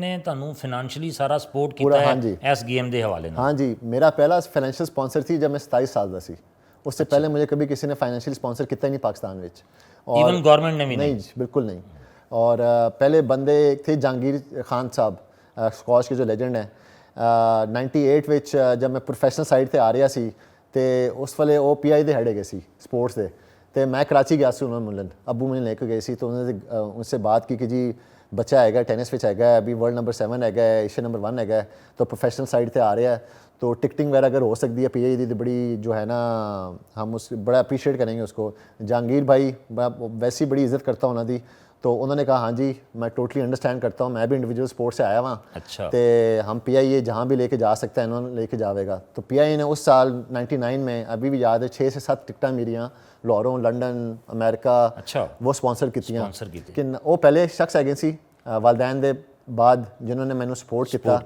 ने ਤੁਹਾਨੂੰ ਫਾਈਨੈਂਸ਼ੀਅਲੀ ਸਾਰਾ ਸਪੋਰਟ पूरा, ਕੀਤਾ हाँ है जी, ਇਸ ਗੇਮ ਦੇ ਹਵਾਲੇ ਨਾਲ? हाँ जी, मेरा पहला फाइनेंशियल स्पॉन्सर थी जब मैं 27 साल का सी। उससे पहले मुझे कभी किसी ने फाइनेंशियल स्पॉन्सर किया ही नहीं पाकिस्तान में। और इवन गवर्नमेंट ने भी नहीं जी, बिल्कुल नहीं। और पहले बंदे एक थे जहांगीर खान साहब, स्कॉच के जो लेजेंड हैं। 98 ਵਿੱਚ जब मैं प्रोफैशनल साइड ਤੇ आ ਰਿਹਾ ਸੀ ਤੇ ਉਸ ਵੇਲੇ ਉਹ PI ਦੇ ਹੈਡ ਹੈਗੇ ਸੀ ਸਪੋਰਟਸ ਦੇ, ਤੇ ਮੈਂ ਕਰਾਚੀ ਗਿਆ ਸੀ ਉਹਨਾਂ ਨੂੰ ਮਿਲਣ। ਅੱਬੂ ਮੈਨੂੰ ਲੈ ਕੇ ਗਏ ਸੀ, तो उन्होंने उनसे बात की कि जी बच्चा हैगा टेनिस ਵਿੱਚ ਹੈਗਾ, अभी वर्ल्ड नंबर 7 हैगा, एशिया नंबर 1 हैगा, तो प्रोफेशनल साइड पे आ रहा है, तो टिकटिंग वगैरह अगर हो सकती है PI दी बड़ी जो है ना, हम उस बड़ा अप्रीशिएट करेंगे उसको। जहांगीर भाई वैसी बड़ी इज्जत करता हूँ उन्होंने, तो उन्होंने कहा हाँ जी मैं टोटली अंडरस्टैंड करता हूँ, मैं भी इंडिविजुअल स्पोर्ट्स से आया हुआ। अच्छा। तो हम PI ये जहाँ भी लेके जा सकता है इन्होंने लेके जाएगा। तो PI ने उस साल 99 में, अभी भी याद है, 6 से 7 टिकटा मेरियाँ लाहौरों, लंडन, अमेरिका, अच्छा, वो स्पॉन्सर की स्पॉन्सर की कि वो पहले शख्स हैगे सी वालदैन दे बाद जिन्होंने मैंने सपोर्ट किया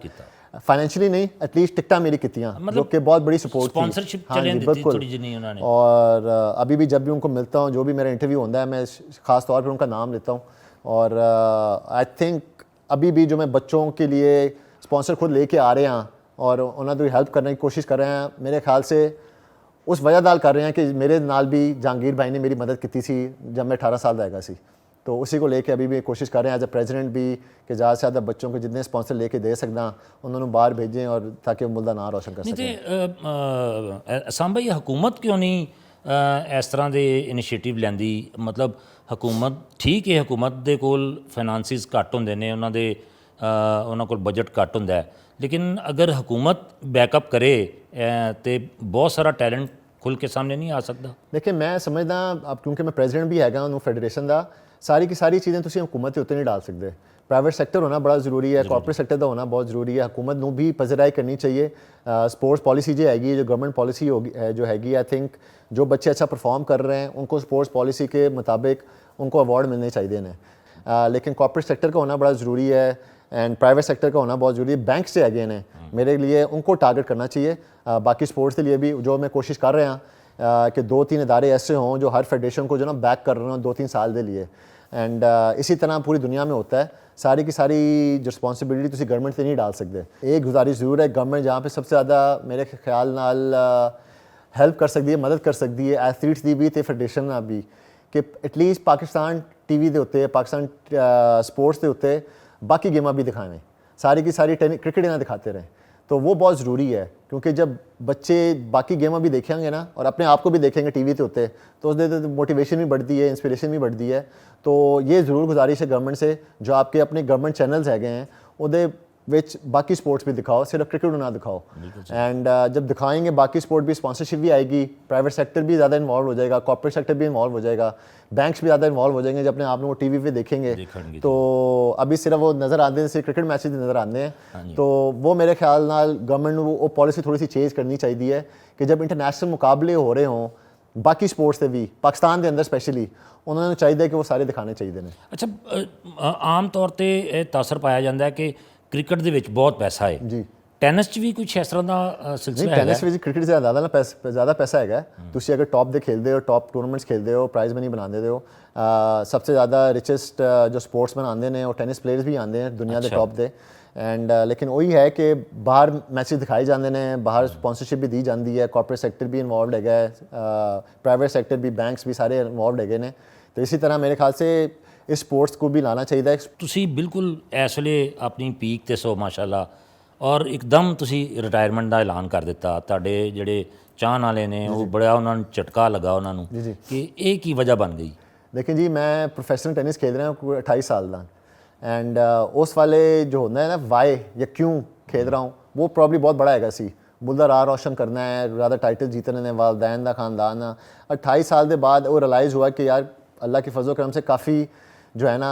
फाइनेंशियली नहीं, एटलीस्ट टिकटा मेरी कीतियाँ, जो कि बहुत बड़ी सपोर्ट थी। स्पॉन्सरशिप हाँ जी, बिल्कुल थोड़ी जिन्नी उन्होंने। और अभी भी जब भी उनको मिलता हूँ, जो भी मेरा इंटरव्यू होता है, मैं ख़ास तौर पर उनका नाम लेता हूँ। और आई थिंक अभी भी जो मैं बच्चों के लिए स्पॉन्सर खुद लेके आ रहे हैं और उन्होंने हेल्प करने की कोशिश कर रहे हैं, मेरे ख्याल से उस वजह नाल कर रहे हैं कि मेरे नाल भी जहांगीर भाई ने मेरी मदद की थी जब मैं 18 साल का हैगा सी, तो उसी को लेके अभी भी कोशिश कर रहे हैं एज ए प्रेजिडेंट भी कि ज़्यादा से ज़्यादा बच्चों को जितने स्पॉन्सर लेके दे सकता उन्होंने बाहर भेजें, और ताकि वो मुल्क दा नाम रोशन कर सकें। ਅਸਾਮ ਭਾਈ ਹੁਕੂਮਤ ਕਿਉਂ ਨਹੀਂ ਇਸ ਤਰ੍ਹਾਂ ਦੇ ਇਨੀਸ਼ੀਏਟਿਵ ਲੈਂਦੀ? ਮਤਲਬ ਹਕੂਮਤ ਠੀਕ ਹੈ, ਹਕੂਮਤ ਦੇ ਕੋਲ ਫਾਈਨਾਂਸਿਸ ਘੱਟ ਹੁੰਦੇ ਨੇ, ਉਹਨਾਂ ਕੋਲ ਬਜਟ ਘੱਟ ਹੁੰਦਾ ਹੈ, ਲੇਕਿਨ ਅਗਰ ਹਕੂਮਤ ਬੈਕਅਪ ਕਰੇ तो बहुत सारा टैलेंट खुल के सामने नहीं आ सकता। देखिए मैं समझदा अब क्योंकि मैं प्रेजिडेंट भी हैगा उन्होंने फेडरेशन का, सारी की सारी चीज़ें तुम हुकूमत के उत्ते नहीं डाल सकते। प्राइवेट सेक्टर होना बड़ा ज़रूरी है, कॉर्पोरेट सेक्टर का होना बहुत ज़रूरी है। हुकूमत को भी पजराई करनी चाहिए। स्पोर्ट्स पॉलिसी जो हैगी, जो गवर्नमेंट पॉलिसी होगी जो हैगी, आई थिंक जो बच्चे अच्छा परफॉर्म कर रहे हैं उनको स्पोर्ट्स पॉलिसी के मुताबिक उनको अवार्ड मिलने चाहिए ने। लेकिन कॉर्पोरेट सेक्टर का होना बड़ा ज़रूरी है एंड प्राइवेट सेक्टर का होना बहुत ज़रूरी है। बैंक से अगेन है मेरे लिए, उनको टारगेट करना चाहिए। बाकी स्पोर्ट्स के लिए भी जो मैं कोशिश कर रहे हैं कि 2-3 इदारे ऐसे हों जो हर फेडरेशन को जो ना बैक कर रहे हो 2-3 साल के लिए। एंड इसी तरह पूरी दुनिया में होता है। सारी की सारी जो रिस्पॉन्सिबिलिटी तुम गवर्नमेंट से नहीं डाल सकते। एक गुजारिश जरूर है, गवर्नमेंट जहाँ पे सबसे ज़्यादा मेरे ख्याल नाल हेल्प कर सकती है, मदद कर सकती है एथलीट्स की भी, तो फेडरेशन भी, कि एटलीस्ट पाकिस्तान TV के उत्ते, पाकिस्तान स्पोर्ट्स के उत्ते बाकी गेमां भी दिखाएं। सारी की सारी क्रिकेट ना दिखाते रहें, तो वो बहुत ज़रूरी है। क्योंकि जब बच्चे बाकी गेमां भी देखेंगे ना और अपने आप को भी देखेंगे TV के उत्ते, तो उससे मोटिवेशन भी बढ़ती है, इंस्पिरेशन भी बढ़ती है। तो ये ज़रूर गुजारिश है गवर्नमेंट से, जो आपके अपने गवर्नमेंट चैनल्स हैं उहदे विच बाकी स्पोर्ट्स भी दिखाओ, सिर्फ क्रिकेट ना दिखाओ। एंड जब दिखाएंगे बाकी स्पोर्ट भी, स्पॉन्सरशिप भी आएगी, प्राइवेट सेक्टर भी ज़्यादा इन्वॉल्व हो जाएगा, कॉर्पोरेट सेक्टर भी इन्वॉल्व हो जाएगा, बैंक्स भी ज़्यादा इन्वॉल्व हो जाएंगे जब अपने आप वो TV पे देखेंगे। तो अभी सिर्फ वो नज़र आते हैं, सिर्फ क्रिकेट मैचेज नज़र आते हैं। तो वो मेरे ख्याल नाल गवर्नमेंट को वो पॉलिसी थोड़ी सी चेंज करनी चाहिए कि जब इंटरनेशनल मुकाबले हो रहे हों बाकी स्पोर्ट्स से भी, पाकिस्तान के अंदर स्पैशली, उन्होंने चाहिए कि वो सारे दिखाने चाहिए ने। अच्छा, आम तौर पर तासर पाया जाता है कि क्रिकेट ਦੇ ਵਿੱਚ ਬਹੁਤ ਪੈਸਾ ਹੈ ਜੀ, ਟੈਨਿਸ 'ਚ ਵੀ ਕੁਝ ਇਸ ਤਰ੍ਹਾਂ ਦਾ ਸਿਲਸਿਲਾ ਹੈ? ਟੈਨਿਸ ਵਿੱਚ ਕ੍ਰਿਕਟ से ज़्यादा पैसा है। तुम अगर टॉप ਦੇ खेलते हो, टॉप टूर्नामेंट्स खेलते हो, प्राइज मनी बनाते हो, सबसे ज़्यादा रिचेस्ट जो स्पोर्ट्समैन आते हैं वो टेनिस प्लेयर्स भी आते हैं दुनिया के टॉप के। एंड लेकिन वही है कि बाहर मैचेस दिखाए जाते हैं, बाहर स्पॉन्सरशिप भी दी जाती है, कॉर्पोरेट सेक्टर भी इन्वॉल्व है, प्राइवेट सेक्टर भी, बैंक्स भी सारे इन्वॉल्व है। तो इसी तरह मेरे ख्याल से इस स्पोर्ट्स को भी लाना चाहिए। ਤੁਸੀਂ ਬਿਲਕੁਲ ਇਸ ਵੇਲੇ ਆਪਣੀ ਪੀਕ ਤੇ ਸੋ ਮਾਸ਼ਾਅੱਲਾ, ਔਰ ਇੱਕਦਮ ਤੁਸੀਂ ਰਿਟਾਇਰਮੈਂਟ ਦਾ ਐਲਾਨ ਕਰ ਦਿੱਤਾ। ਤੁਹਾਡੇ ਜਿਹੜੇ ਚਾਹਣ ਵਾਲੇ ਨੇ ਉਹ ਬੜਾ ਉਹਨਾਂ ਨੂੰ ਝਟਕਾ ਲੱਗਾ ਉਹਨਾਂ ਨੂੰ ਕਿ ਇਹ ਕੀ ਵਜ੍ਹਾ ਬਣ ਗਈ? देखिए जी, मैं प्रोफेशनल टेनिस खेल रहा हूँ 28 साल का, एंड उस वाले जो होता है ना वाई या क्यों खेल रहा हूँ, वो प्रॉब्ली बहुत बड़ा हैगा सी। मुल्क दा राह रोशन करना है, ज़्यादा टाइटल जीतने ने, वालदैन का खानदान। 28 साल के बाद वो रियलाइज़ हुआ कि यार अल्लाह के फजल करम से काफ़ी जो है ना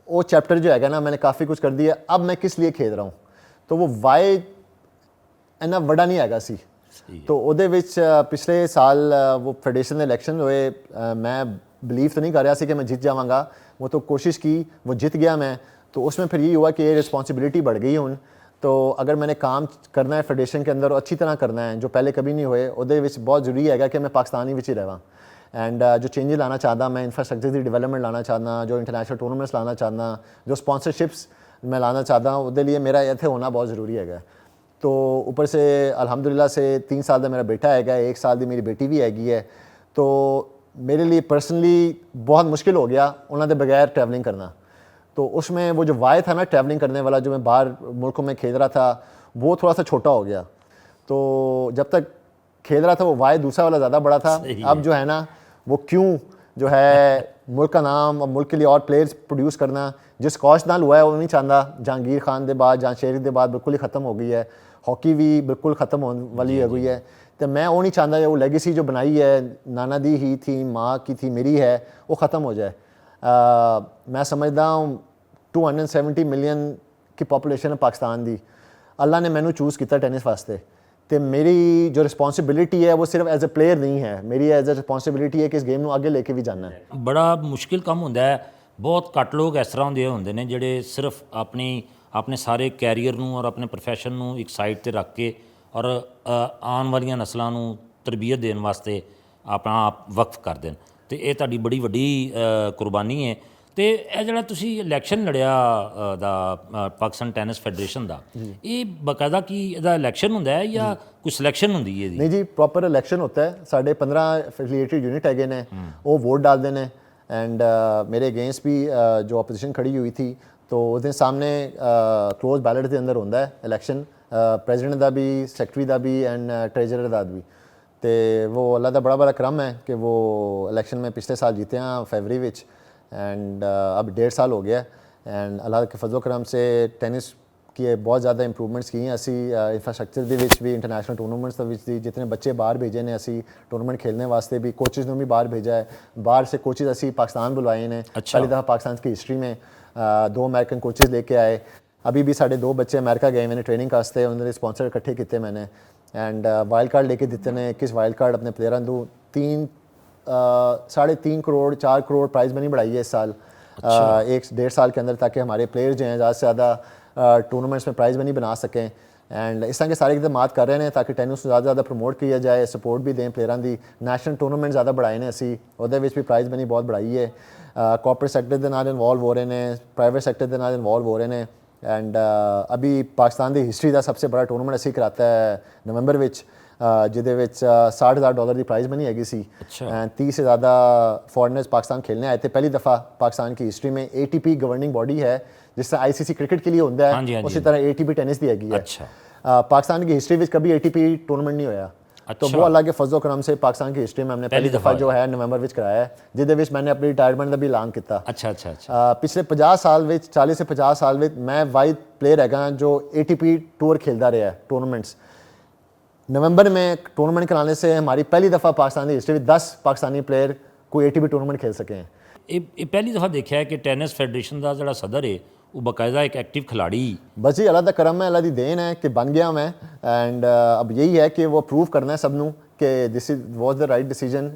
वो चैप्टर जो है ना मैंने काफ़ी कुछ कर दिया, अब मैं किस लिए खेल रहा हूँ। तो वो वाई इन्ना बड़ा नहीं हैगा सी। तो ਉਹਦੇ ਵਿੱਚ पिछले साल वो फेडरेशन के इलेक्शन हुए, मैं बिलीव तो नहीं कर रहा सी कि मैं जीत जाऊँगा, वो तो कोशिश की, वो जीत गया मैं। तो उसमें फिर यही हुआ कि ये रिस्पॉन्सिबिलिटी बढ़ गई हूँ। तो अगर मैंने काम करना है फेडरेशन के अंदर और अच्छी तरह करना है जो पहले कभी नहीं हुए, ਉਹਦੇ ਵਿੱਚ बहुत ज़रूरी है कि मैं पाकिस्तानी ਵਿੱਚ ही रहा। एंड जो चेंजेस लाना चाहता, मैं इंफ्रास्ट्रक्चर की डेवलपमेंट लाना चाहता, जो इंटरनेशनल टूर्नामेंट्स लाना चाहता, जो स्पॉन्सरशिप्स मैं लाना चाहता हूँ ਉਹਦੇ लिए मेरा ਇੱਥੇ ਹੋਣਾ बहुत ज़रूरी हैगा। तो ऊपर से अल्हम्दुलिल्लाह से 3 साल का मेरा बेटा हैगा, 1 साल की मेरी बेटी भी हैगी है। तो मेरे लिए पर्सनली बहुत मुश्किल हो गया उन्होंने बगैर ट्रैवलिंग करना। तो उसमें वो जो वाय था ना ट्रैवलिंग करने वाला, जो मैं बाहर मुल्कों में खेल रहा था, वो थोड़ा सा छोटा हो गया। तो जब तक खेल रहा था वो वाय दूसरा वाला ज़्यादा बड़ा था। अब जो है ना वो क्यों जो है मुल्क का नाम और मुल्क के लिए और प्लेयर्स प्रोड्यूस करना जिस कॉस्ट नाल हुआ है वो नहीं चाहता। जहांगीर खान के बाद, जहांशेरी के बाद बिल्कुल ही ख़त्म हो गई है। हॉकी भी बिल्कुल ख़त्म होने वाली हो गई है। तो मैं वो नहीं चाहता वो लेगेसी जो बनाई है नाना दी ही थी, माँ की थी, मेरी है, वो ख़त्म हो जाए। मैं समझदा हूँ 270 मिलियन की पॉपुलेशन है पाकिस्तान की। अल्लाह ने मैनू चूज़ किया टेनिस वास्ते, तो मेरी जो रिस्पॉन्सिबिलिटी है वो सिर्फ एज ए प्लेयर नहीं है, मेरी एज ए रिस्पॉन्सिबिलिटी है कि इस गेम ਨੂੰ ਅੱਗੇ ਲੈ ਕੇ ਵੀ ਜਾਣਾ ਹੈ। ਬੜਾ ਮੁਸ਼ਕਿਲ ਕੰਮ ਹੁੰਦਾ ਹੈ। ਬਹੁਤ ਘੱਟ ਲੋਕ ਇਸ ਤਰ੍ਹਾਂ ਦੇ ਹੁੰਦੇ ਨੇ ਜਿਹੜੇ ਸਿਰਫ ਆਪਣੇ ਸਾਰੇ ਕੈਰੀਅਰ ਨੂੰ ਔਰ ਆਪਣੇ ਪ੍ਰੋਫੈਸ਼ਨ ਨੂੰ ਇੱਕ ਸਾਈਡ ਤੇ ਰੱਖ ਕੇ ਔਰ ਆਉਣ ਵਾਲੀਆਂ ਨਸਲਾਂ ਨੂੰ ਤਰਬੀਅਤ ਦੇਣ ਵਾਸਤੇ ਆਪਣਾ ਆਪ ਵਕਫ ਕਰ ਦੇਣ, ਤੇ ਇਹ ਤੁਹਾਡੀ ਬੜੀ ਵੱਡੀ ਕੁਰਬਾਨੀ ਹੈ। ਤੇ ਇਹ ਜਿਹੜਾ ਤੁਸੀਂ ਇਲੈਕਸ਼ਨ ਲੜਿਆ ਦਾ ਪਾਕਿਸਤਾਨ ਟੈਨਿਸ ਫੈਡਰੇਸ਼ਨ ਦਾ, ਇਹ ਬਕਾਇਦਾ ਕੀ ਇਹਦਾ ਇਲੈਕਸ਼ਨ ਹੁੰਦਾ ਹੈ ਜਾਂ ਕੋਈ ਸਿਲੈਕਸ਼ਨ ਹੁੰਦੀ ਹੈ ਇਹਦੀ? नहीं जी, प्रॉपर इलेक्शन होता है। साढ़े 15 एफिलिएटेड यूनिट हैगे ने, वो वोट डालते हैं। एंड मेरे अगेंस्ट भी जो अपोजिशन खड़ी हुई थी तो उसके सामने क्लोज बैलेट के अंदर होता है इलेक्शन, प्रेजिडेंट का भी, सैकटरी का भी एंड ट्रेजरर का भी। तो वो अल्लाह का बड़ा बड़ा करम है कि वो इलेक्शन में पिछले साल जीते हैं फरवरी विच। एंड अब 1.5 साल हो गया। एंड अल्लाह के फजलो करम से टेनिस की बहुत ज़्यादा इंप्रूवमेंट्स की हैं असी। इंफ्रास्ट्रक्चर के विच भी, इंटरनेशनल टूर्नामेंट्स के विच भी जितने बच्चे बाहर भेजे ने असी टूर्नामेंट खेलने वास्ते भी, कोचेज़ ने भी बाहर भेजा है। बाहर से कोचेज़ असी पाकिस्तान बुलवाए ने। अच्छा। पहली दफ़ा पाकिस्तान की हिस्ट्री में 2 अमेरिकन कोचेज़ लेके आए। अभी भी साढ़े 2 बच्चे अमेरिका गए मैंने ट्रेनिंग वास्ते, उन्होंने स्पॉन्सर इकट्ठे किए मैंने। एंड वाइल्ड कार्ड लेके दिते ने, 21 वाइल्ड कार्ड अपने प्लेयरों को 3.5 करोड़ 4 करोड़ प्राइज़ मनी बढ़ाई है इस साल। 1-1.5 साल के अंदर, ताकि हमारे प्लेयर जो हैं ज़्यादा से ज़्यादा टूर्नामेंट्स में प्राइज़ मनी बना सकें। एंड इस तरह के सारे इकदाम कर रहे हैं ताकि टेनिस को ज़्यादा से ज़्यादा प्रमोट किया जाए, सपोर्ट भी दें प्लेयरों की। नैशनल टूर्नामेंट ज़्यादा बढ़ाए ने असी, ਉਹਦੇ ਵਿੱਚ भी प्राइज़ मनी बहुत बढ़ाई है। कॉर्पोरेट सैक्टर के नाल इन्वॉल्व हो रहे हैं, प्राइवेट सैक्टर के नाल इन्वॉल्व हो रहे हैं। एंड अभी पाकिस्तान की हिस्ट्री का सबसे बड़ा टूर्नामेंट असी कराता है नवंबर विच, जिहदे विच $60,000 की प्राइज़ मनी हैगी सी। एंड 30 से ज़्यादा फॉरनर्स पाकिस्तान खेलने आए थे। पहली दफ़ा पाकिस्तान की हिस्ट्री में ATP गवर्निंग बॉडी है, जिस तरह ICC क्रिकेट के लिए होता हाँ जी, है, हाँ उसी जी। तरह ATP टेनिस की हैगी है। अच्छा। पाकिस्तान की हिस्ट्री में कभी ATP टूर्नामेंट नहीं होया। तो अच्छा। वो अल्लाह के फजलो करम से पाकिस्तान की हिस्ट्री में हमने पहली दफ़ा जो है नवंबर विच कराया है, जिहदे विच मैंने अपनी रिटायरमेंट का भी ऐलान किया। अच्छा अच्छा अच्छा। पिछले 50 साल विच, 40 से 50 साल विच मैं वाइड प्लेयर हैगा जो ATP टूर खेलता रहा है टूर्नामेंट्स। नवंबर में टूर्नामेंट कराने से हमारी पहली दफ़ा पाकिस्तान की हिस्ट्री में 10 पाकिस्तानी प्लेयर कोई ATP टूर्नामेंट खेल सके हैं। ਇਹ ਪਹਿਲੀ ਦਫਾ ਦੇਖਿਆ ਹੈ ਕਿ ਟੈਨਿਸ ਫੈਡਰੇਸ਼ਨ ਦਾ ਜਿਹੜਾ ਸਦਰ ਹੈ ਉਹ ਬਕਾਇਦਾ ਇੱਕ ਐਕਟਿਵ ਖਿਲਾੜੀ। बस जी अल्लाह का करम है, अल्लाह की देन है कि बन गया मैं। एंड अब यही है कि वो प्रूव करना है सबनों कि this is was the right decision.